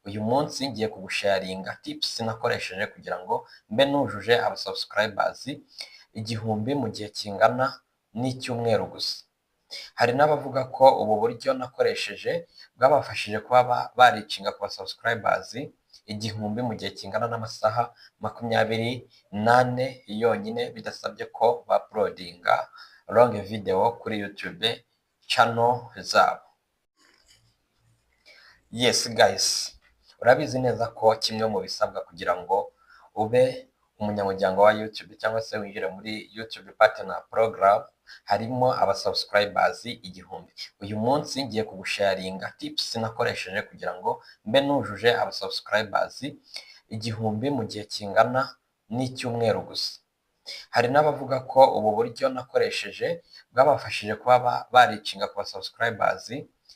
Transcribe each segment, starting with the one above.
Uyu munsi ngiye kugusharinga tips nakoresheje kugira ngo mbe nujuje aba subscribers 1000 mu gihe kingana n'icyumweru gusa. Hari n'abavuga ko ubu buryo nakoresheje bwabafashije kuba baricinga ku subscribers 1000 mu gihe kingana n'amasaha 28 yonyine bidasabye ko uploadinga long video kuri YouTube channel zabo. Yes guys, urabizi neza ko kimwe mu bisabwa kugira ngo ube umunyamuryango wa YouTube cyangwa se winjire muri YouTube Partner Program harimo aba subscribers 1000. Uyu munsi ngiye kugusharinga tips nakoresheje kugira ngo mbe nujuje aba subscribers 1000 mu gihe kingana n'icyumweru gusa. Hari n'abavuga ko ubu buryo nakoresheje bwabafashije kuba baricinga ku subscribers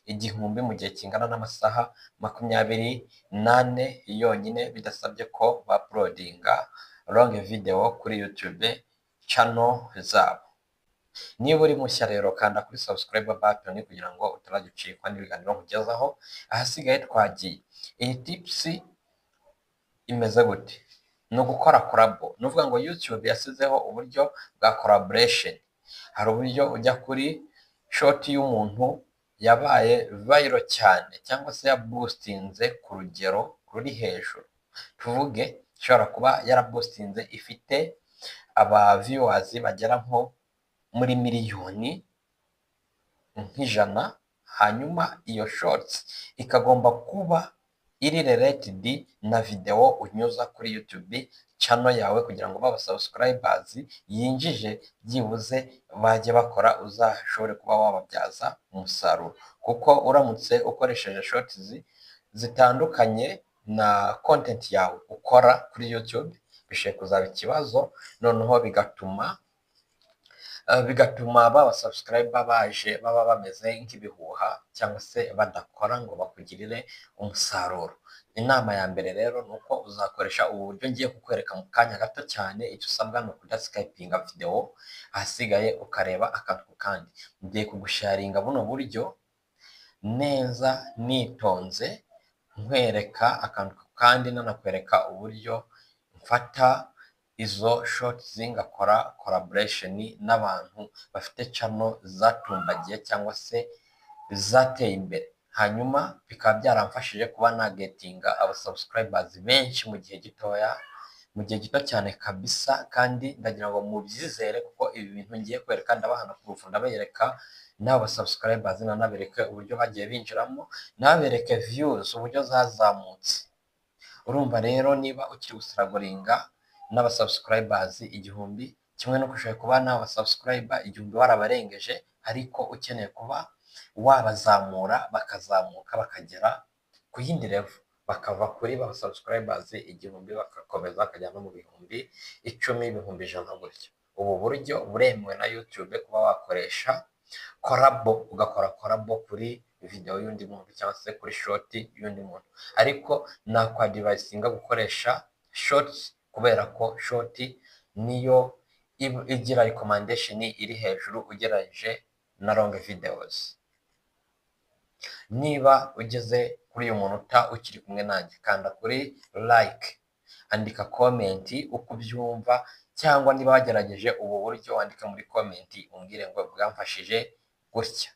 1000 mu gihe kingana n'amasaha 28 yonyine bidasabye ko uploadinga long video kuri YouTube channel zabo. Niba uri mushya rero kanda kuri subscribe button kugira ngo utaragucikwa n'ibiganiro nkugezaho. Ahasigaye twagiye. Iyi tips imeze gute? No gukora collabo. Nuvuga ngo YouTube yasizeho uburyo bwa collaboration. Hari uburyo ujya kuri short y'umuntu yabaye viral cyane cyangwa se ya boostinze ku rugero ruri hejuru. Tuvuge ishobora kuba yara boostinze ifite aba viewers bagera nko muri miliyoni nk'ijana, hanyuma iyo shorts ikagomba kuba iri related na video unyuza kuri YouTube channel yawe kugira ngo baba subscribers yinjije byibuze bajye bakora uzashobore kuba wababyaza umusaruro. Kuko uramutse ukoresheje shorts zitandukanye na content yawe ukora kuri YouTube bishe kuzaba ikibazo, noneho bigatuma baba subscriber baje baba bameze nk'ibihuha cyangwa se badakora ngo bakugirire umusaruro. Inama ya mbere rero nuko uzakoresha ubu buryo ngiye kukwereka mu kanya gato cyane. Icyo usabwa ni ukudaskypinga video, ahasigaye ukareba akantu kandi. Ngiye kugusharinga buno buryo neza nitonze, nkwereka akantu kandi nanakwereka uburyo mfata izo shorts zingakora collaboration n'abantu bafite channel zatumbagiye cyangwa se zateye imbere, hanyuma bikaba byaramfashije kuba nagetinga aba subscribers benshi mu gihe gito cyane kabisa. Kandi ndagira ngo mubyizere kuko ibi bintu ngiye kwereka ndabahana proof, ndabereka n'aba subscribers nabereke uburyo bagiye binjiramo, nabereke views uburyo zazamutse. Urumva rero niba ukiri gusiragoringa n'aba subscribers 1000 kimwe no kushaka kuba n'aba subscriber 1000 warabarengeje, ariko ukeneye kuba wabazamura bakazamuka bakagera ku yindi level, bakava kuri ba subscribers 1000 bakakomeza bakajya no mu bihumbi 10, ibihumbi 100 gutyo. Ubu buryo buremewe na YouTube kuba wakoresha collabo, ugakora collabo kuri video y'undi muntu cyangwa se kuri short y'undi muntu, ariko nakwadvisinga gukoresha shorts kubera ko short niyo igira recommendation iri hejuru ugereranyije na long videos. Niba ugeze kuri uyu munota ukiri kumwe nanjye, kanda kuri like, andika comment uko ubyumva, cyangwa niba wagerageje ubu buryo wandika muri comment umbwire ngo bwamfashije gutya.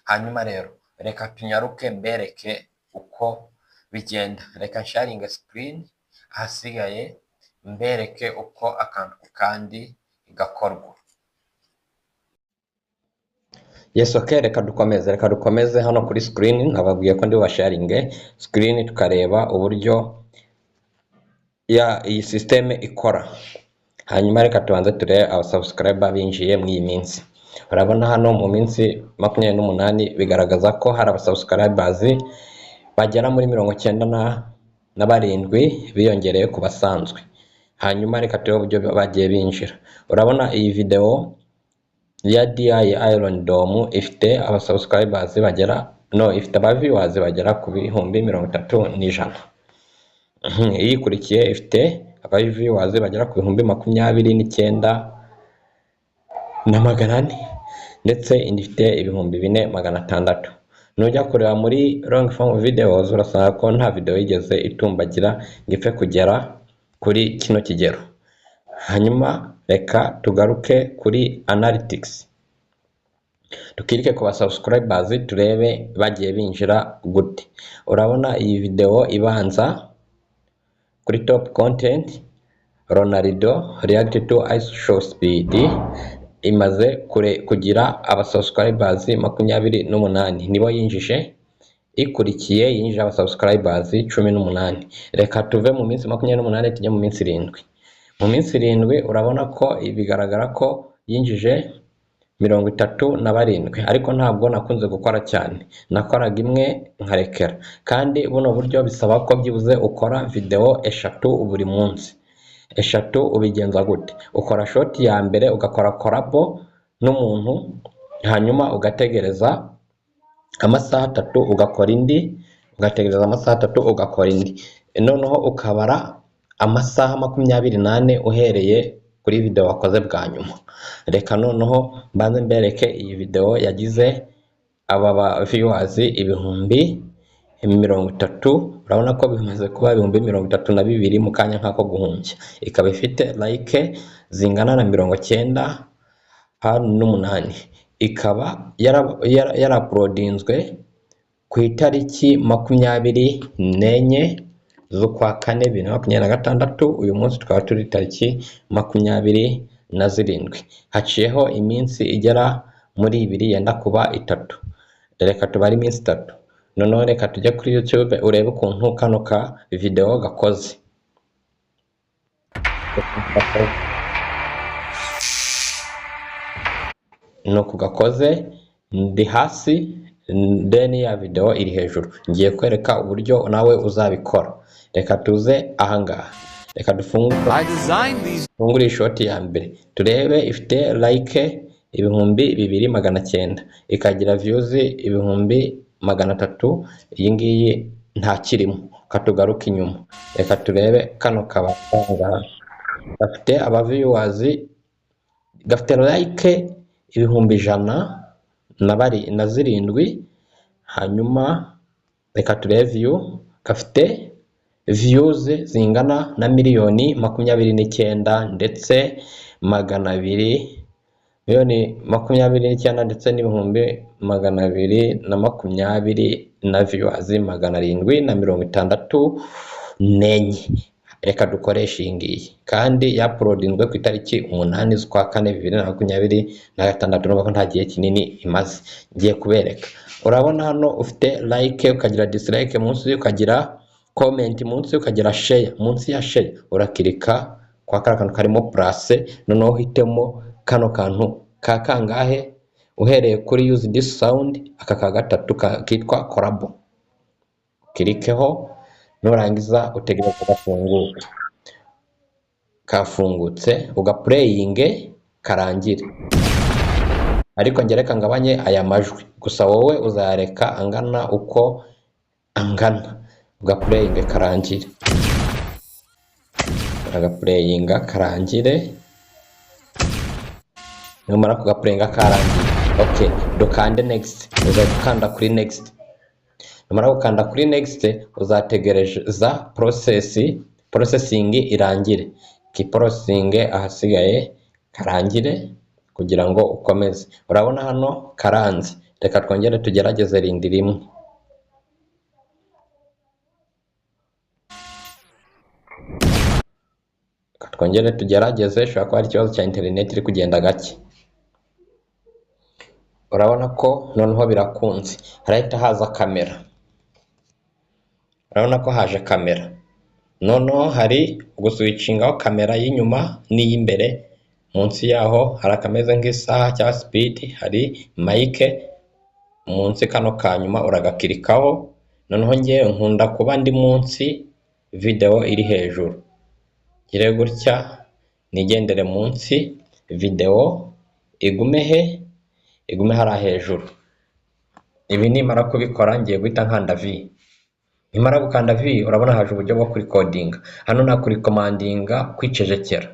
Hanyuma rero reka tunyaruke mbereke uko bigenda. Reka sharing screen, ahasigaye mbereke uko akantu kandi gakorwa. Yes, okay, reka dukomeze hano kuri screen. Nababwiye ko ndi wa sharing screen tukareba uburyo iyi system ikora. Hanyuma reka tubanze turebe aba subscriber binjiye mu iyi minsi. Urabona hano mu minsi 28 bigaragaza ko hari aba subscribers bagera muri 97 biyongereye ku basanzwe. Hanyuma reka turebe uburyo bagiye binjira. Urabona iyi video ya DI Iron Dome ifite aba subscribers ifite aba viewers bagera ku bihumbi 31. Iyi kurikiye ifite aba viewers bagera ku bihumbi 29,400 ndetse indi ifite ibihumbi 4,600. nujya kureba muri long form videos urasanga ko nta video yigeze itumbagira ngo ipfe kugera kuri kino kigero. Hanyuma reka tugaruke kuri analytics, tukirike ku ba subscribers turebe bagiye binjira gute. Urabona iyi video ibanza kuri top content, Ronaldo react to ice show speed, imaze kugira aba subscribers 28 nibo yinjije. Ikurikiye yinjije aba subscribers 18. Reka tuve mu minsi 28 tujye mu minsi 7. Mu minsi 7 urabona ko bigaragara ko yinjije 37, ariko ntabwo nakunze gukora cyane, nakoraga imwe nkarekera. Kandi buno buryo bisaba ko byibuze ukora video 3 buri munsi. 3 ubigenza gute? Ukora short ya mbere ugakora collabo n'umuntu, hanyuma ugategereza amasaha 3 ugakora indi, ugategereza amasaha 3 ugakora indi. Noneho ukabara amasaha 28 uhereye kuri video wakoze bwa nyuma. Reka noneho mbanze mbereke iyi video yagize aba viewers 30,000. Urabona ko bimaze kuba 32,000 mu kanya nkako guhumbya. Ikaba ifite like zingana na 98. Ikaba yaruploadinzwe ku itariki 24 z'ukwa 4 2026. Uyu munsi tukaba turi tariki 27. Haciyeho iminsi igera muri 2 yenda kuba 3. Reka tubare iminsi 3. Noneho reka tujye kuri YouTube urebe ukuntu kano ka video gakoze. Nuko gakoze ndi hasi, then ya video iri hejuru. Ngiye kwereka uburyo nawe uzabikora. Reka tuze ahangaha, reka dufungure short ya mbere turebe. Ifite like 2,900, ikagira views 300. Iyi ngiyi nta kirimo. Katugaruka inyuma, reka turebe kano kabanga. Gafite aba viewers, gafite like 107. Hanyuma reka turebe view, gafite views zingana na 29,000 ndetse 229 ndetse n'ibihumbi 220 na viewers 764. Reka dukoresha iyi ngiyi, kandi yaploadinzwe ku itariki 8 z'ukwa 4 2026. N'ubwo nta gihe kinini imaze. Ngiye kubereka. Urabona hano ufite like, ukagira dislike munsi, ukagira comment munsi, ukagira share. Munsi ya share urakirika kwa kantu karimo plus, noneho uhitemo kano kantu ka kangahe uhereye kuri use this sound, aka ka gatatu kitwa collabo. Kirikeho, nurangiza utegereza gafunguke. Kafungutse ugaplayinge karangire. Ariko ngereka ngabanye aya majwi, gusa wowe uzareka angana uko angana. Ugaplayinge karangire, agaplayinga karangire. Numara kugaplayinga karangire, okay, dukande next. Uzakanda kuri next. Numara gukanda kuri next, uzategereza processing irangire. Ki processing ahasigaye karangire kugira ngo ukomeze. Urabona hano karanze. Reka twongere tugerageze rindi rimwe. Twongere tugerageze, shobora kuba ari ikibazo cya internet iri kugenda gake. Urabona ko noneho birakunze. Harahita haza kamera. Urabona ko haje kamera. Noneho hari guswitchingaho kamera y'inyuma n'iy'imbere. Munsi yaho hari akameze nk'isaha cya speed, hari mic munsi kano kanyuma uragakirikaho. Noneho ngiye nkunda kuba ndi munsi, video iri hejuru. Gire gutya nigendere munsi, video igume hara hejuru. Ibi nimara kubikora ngiye guhita nkanda V. Nimara gukanda V urabona haje uburyo bwo kuri coding. Hano nakuri commandinga kwicejekera.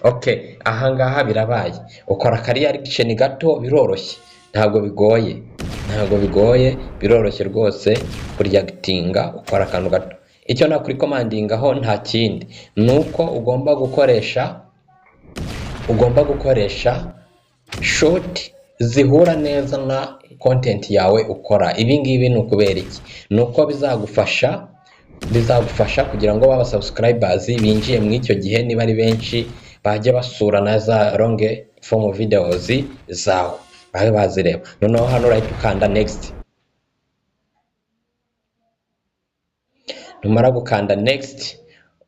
Okay, ahangaha birabaye ukora kariya action gato biroroshye, ntabwo bigoye biroroshye rwose kuryagitinga ukora akantu gato. Icyo nakuri commandingaho nta kindi nuko ugomba gukoresha short zihura neza na content yawe ukora. Ibi ngibi ni ukubera iki? Nuko bizagufasha kugira ngo baba subscribers binjiye mu icyo gihe niba ari benshi bajye basura na za long form videos zawe babe bazireba. Noneho hano right ukanda next, numara gukanda next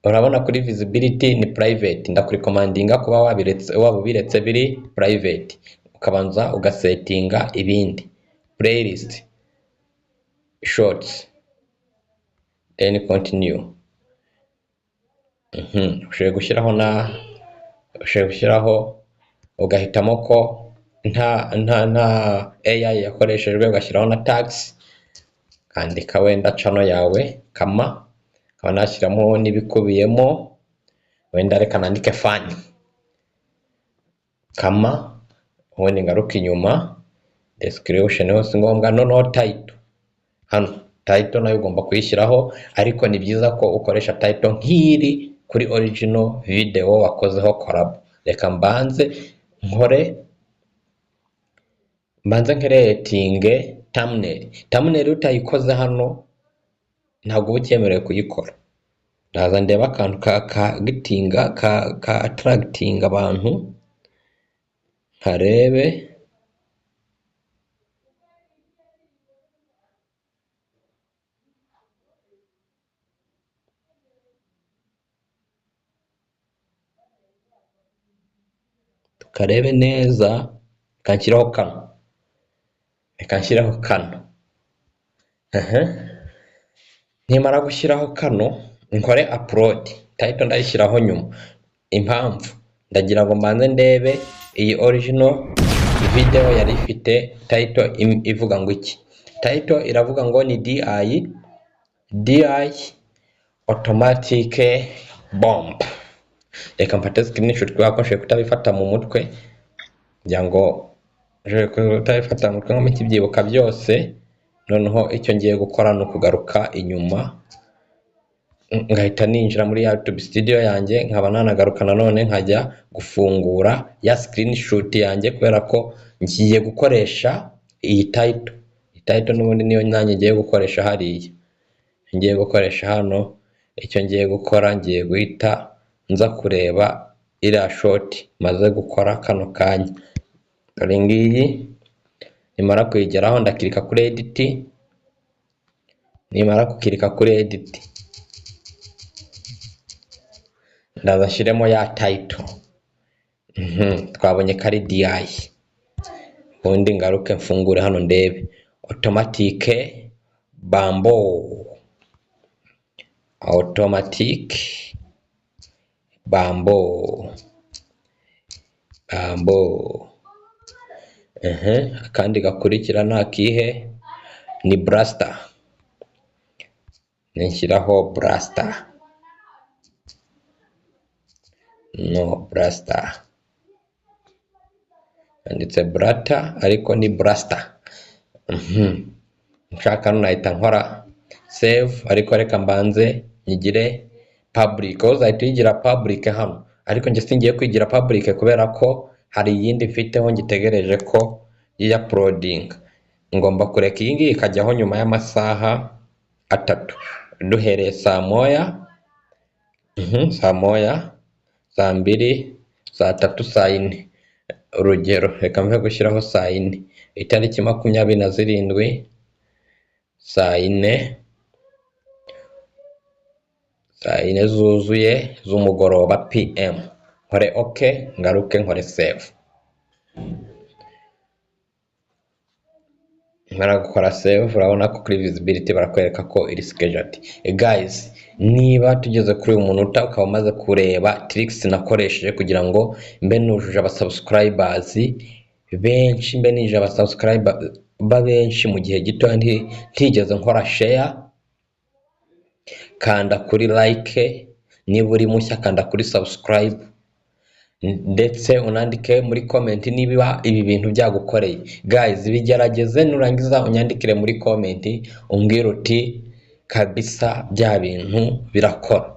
urabona kuri visibility ni private, ndakuri commandinga kuba wabiretse biri private, ukabanza ugasetinga ibindi playlist shorts then continue. Ushobora gushyiraho ugahitamo ko nta AI yakoreshejwe, ugashyiraho na tags, kandika wenda channel yawe kama, nkaba nashyiramo n'ibikubiyemo, wenda reka nandike fan kama, ubundi ngaruka inyuma description hose ngombwa. Noneho title, hano title nayo ugomba kuyishyiraho, ariko ni byiza ko ukoresha title nk'iri kuri original video wakozeho collab. Reka mbanze creating thumbnail utayikoze hano ntabwo ucyemerewe kuyikora. Ndaza ndeba akantu ka attracting abantu nkarebe, tukarebe neza, kanshyiraho kano. Nimara gushyiraho kano nkore upload, title ndayishyiraho nyuma. Impamvu ndagira ngo mbanze ndebe iyi original video yari ifite title ivuga ngo iki. Title iravuga ngo ni DI automatic bomb. Reka mfate screenshot kubera ko nshobora kutabifata mu mutwe, kugira ngo kutabifata mu mutwe nk'ikibyibuka byose. Noneho icyo ngiye gukora ni ukugaruka inyuma, ngahita ninjira muri YouTube studio yanjye, nkaba nanagaruka nanone nkajya gufungura ya screenshot yanjye, kubera ko ngiye gukoresha iyi title n'ubundi niyo nanjye ngiye gukoresha hariya. Ngiye gukoresha hano, icyo ngiye gukora ngiye guhita nza kureba iriya short maze gukora kano kanya. Dore ngiyi, nimara kuyigeraho ndakirika kuri edit, nimara kukirika kuri edit ndaza nshyiremo ya title twabonye kari DI, ubundi ngaruke mfungure hano ndebe automatic bambo. Akandi gakurikira ni akihe? Ni blaster. Nshyiraho blaster. Handitse blaster ariko ni blaster. Nshaka nahita nkora save, ariko reka mbanze nyigire public. Uzahita uyigira public hano, ariko njye singiye kwigira public kubera ko hari iyindi mfiteho ngitegereje ko uploading. Ngomba kureka iyi ngiyi ikajyaho nyuma y'amasaha 3, duhereye saa moya, saa 2, saa 3, saa 4. Urugero reka mve gushyiraho saa 4, itariki 27 saa 4 zuzuye z'umugoroba PM. Nkore OK, ngaruke nkore save. Mara gukora save, urabona ko kuri visibility barakwereka ko iri scheduled. Guys, niba tugeze kuri uyu munota ukaba umaze kureba tricks nakoresheje kugira ngo mbe nujuje abasubscribers benshi, mbe nije abasubscribers benshi mu gihe gito, ntigeze nkora share, kanda kuri like, niba uri mushya kanda kuri subscribe, ndetse unandike muri comment niba ibi bintu byagukoreye. Guys, bigerageze nurangiza unyandikire muri comment umbwire uti kabisa bya bintu birakora.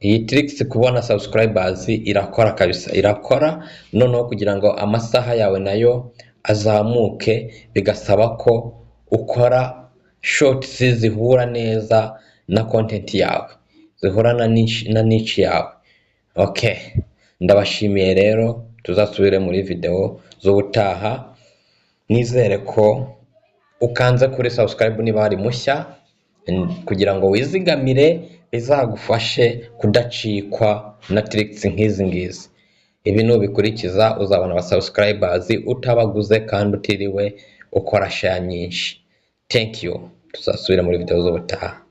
Iyi tricks kubona subscribers irakora kabisa, irakora. Noneho kugira ngo amasaha yawe nayo azamuke bigasaba ko ukora shorts zihura neza na content yawe, zihura na niche yawe. Okay, ndabashimiye rero, tuzasubire muri video z'ubutaha. Nizere ko ukanze kuri subscribe niba ari mushya, kugira ngo wizigamire bizagufashe kudacikwa na tricks nk'izi ngizi. Ibi nubikurikiza uzabona aba subscribers utabaguze kandi utiriwe ukora share nyinshi. Thank you, tuzasubira muri video z'ubutaha.